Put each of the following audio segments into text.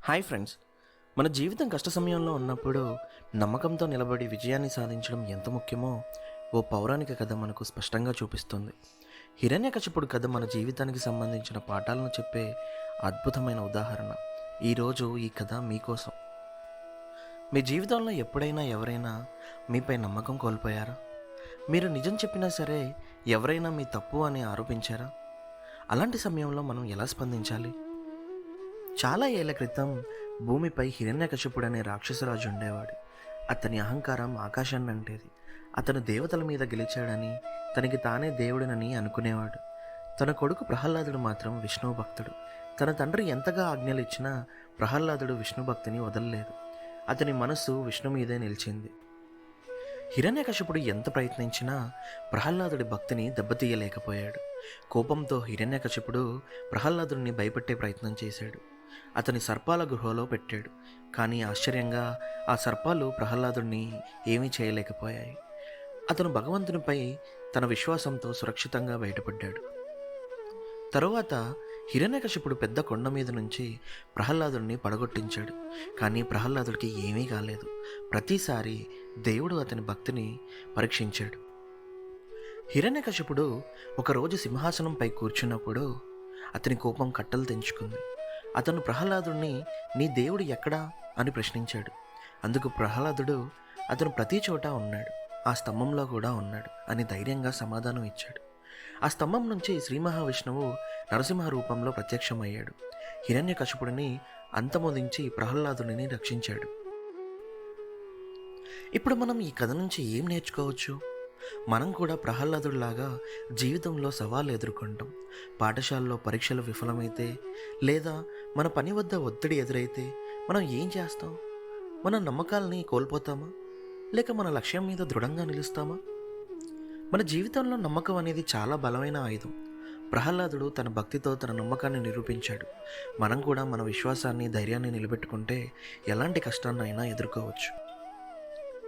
Hi friends. మన జీవితం కష్ట సమయంలో ఉన్నప్పుడు నమ్మకంతో నిలబడి విజయాన్ని సాధించడం ఎంత ముఖ్యమో ఓ పౌరాణిక కథ మనకు స్పష్టంగా చూపిస్తుంది. హిరణ్యకశిపుడు కథ మన జీవితానికి సంబంధించిన పాఠాలను చెప్పే అద్భుతమైన ఉదాహరణ. ఈరోజు ఈ కథ మీకోసం. మీ జీవితంలో ఎప్పుడైనా ఎవరైనా మీపై నమ్మకం కోల్పోయారా? మీరు నిజం చెప్పినా సరే ఎవరైనా మీ తప్పు అని ఆరోపించారా? అలాంటి సమయంలో మనం ఎలా స్పందించాలి? చాలా ఏళ్ల క్రితం భూమిపై హిరణ్యకశిపుడు అనే రాక్షసరాజు ఉండేవాడు. అతని అహంకారం ఆకాశాన్ని అంటేది. అతను దేవతల మీద గెలిచాడని, తనకి తానే దేవుడినని అనుకునేవాడు. తన కొడుకు ప్రహ్లాదుడు మాత్రం విష్ణు భక్తుడు. తన తండ్రి ఎంతగా ఆజ్ఞలు ఇచ్చినా ప్రహ్లాదుడు విష్ణు భక్తిని వదలలేదు. అతని మనస్సు విష్ణు మీదే నిలిచింది. హిరణ్యకశిపుడు ఎంత ప్రయత్నించినా ప్రహ్లాదుడి భక్తిని దెబ్బతీయలేకపోయాడు. కోపంతో హిరణ్యకశిపుడు ప్రహ్లాదుడిని భయపెట్టే ప్రయత్నం చేశాడు. అతని సర్పాల గుహలో పెట్టాడు. కానీ ఆశ్చర్యంగా ఆ సర్పాలు ప్రహ్లాదుడిని ఏమీ చేయలేకపోయాయి. అతను భగవంతునిపై తన విశ్వాసంతో సురక్షితంగా బయటపడ్డాడు. తరువాత హిరణ్యకశిపుడు పెద్ద కొండ మీద నుంచి ప్రహ్లాదుడిని పడగొట్టించాడు. కానీ ప్రహ్లాదుడికి ఏమీ కాలేదు. ప్రతిసారి దేవుడు అతని భక్తిని పరీక్షించాడు. హిరణ్యకశిపుడు ఒకరోజు సింహాసనంపై కూర్చున్నప్పుడు అతని కోపం కట్టలు తెంచుకుంది. అతను ప్రహ్లాదుడిని, నీ దేవుడు ఎక్కడా అని ప్రశ్నించాడు. అందుకు ప్రహ్లాదుడు, అతను ప్రతి చోట ఉన్నాడు, ఆ స్తంభంలో కూడా ఉన్నాడు అని ధైర్యంగా సమాధానం ఇచ్చాడు. ఆ స్తంభం నుంచి శ్రీ మహావిష్ణువు నరసింహ రూపంలో ప్రత్యక్షమయ్యాడు. హిరణ్యకశిపుడిని అంతమొదించి ప్రహ్లాదుడిని రక్షించాడు. ఇప్పుడు మనం ఈ కథ నుంచి ఏం నేర్చుకోవచ్చు? మనం కూడా ప్రహ్లాదుడిలాగా జీవితంలో సవాళ్ళు ఎదుర్కొంటాం. పాఠశాలలో పరీక్షలు విఫలమైతే, లేదా మన పని వద్ద ఒత్తిడి ఎదురైతే మనం ఏం చేస్తాం? మన నమ్మకాలని కోల్పోతామా, లేక మన లక్ష్యం మీద దృఢంగా నిలుస్తామా? మన జీవితంలో నమ్మకం అనేది చాలా బలమైన ఆయుధం. ప్రహ్లాదుడు తన భక్తితో తన నమ్మకాన్ని నిరూపించాడు. మనం కూడా మన విశ్వాసాన్ని, ధైర్యాన్ని నిలబెట్టుకుంటే ఎలాంటి కష్టాన్నైనా ఎదుర్కోవచ్చు.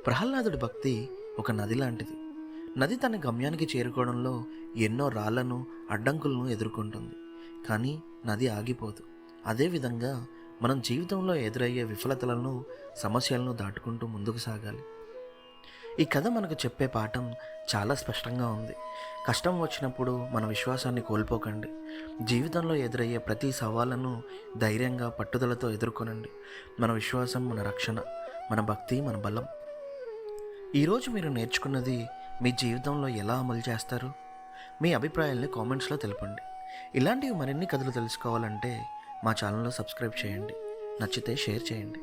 ప్రహ్లాదుడి భక్తి ఒక నది లాంటిది. నది తన గమ్యానికి చేరుకోవడంలో ఎన్నో రాళ్లను, అడ్డంకులను ఎదుర్కొంటుంది. కానీ నది ఆగిపోదు. అదేవిధంగా మనం జీవితంలో ఎదురయ్యే విఫలతలను, సమస్యలను దాటుకుంటూ ముందుకు సాగాలి. ఈ కథ మనకు చెప్పే పాఠం చాలా స్పష్టంగా ఉంది. కష్టం వచ్చినప్పుడు మన విశ్వాసాన్ని కోల్పోకండి. జీవితంలో ఎదురయ్యే ప్రతి సవాళ్ళను ధైర్యంగా, పట్టుదలతో ఎదుర్కొనండి. మన విశ్వాసం మన రక్షణ, మన భక్తి మన బలం. ఈరోజు మీరు నేర్చుకున్నది మీ జీవితంలో ఎలా అమలు చేస్తారు? మీ అభిప్రాయాల్ని కామెంట్స్లో తెలపండి. ఇలాంటివి మరిన్ని కథలు తెలుసుకోవాలంటే మా ఛానల్లో సబ్స్క్రైబ్ చేయండి. నచ్చితే షేర్ చేయండి.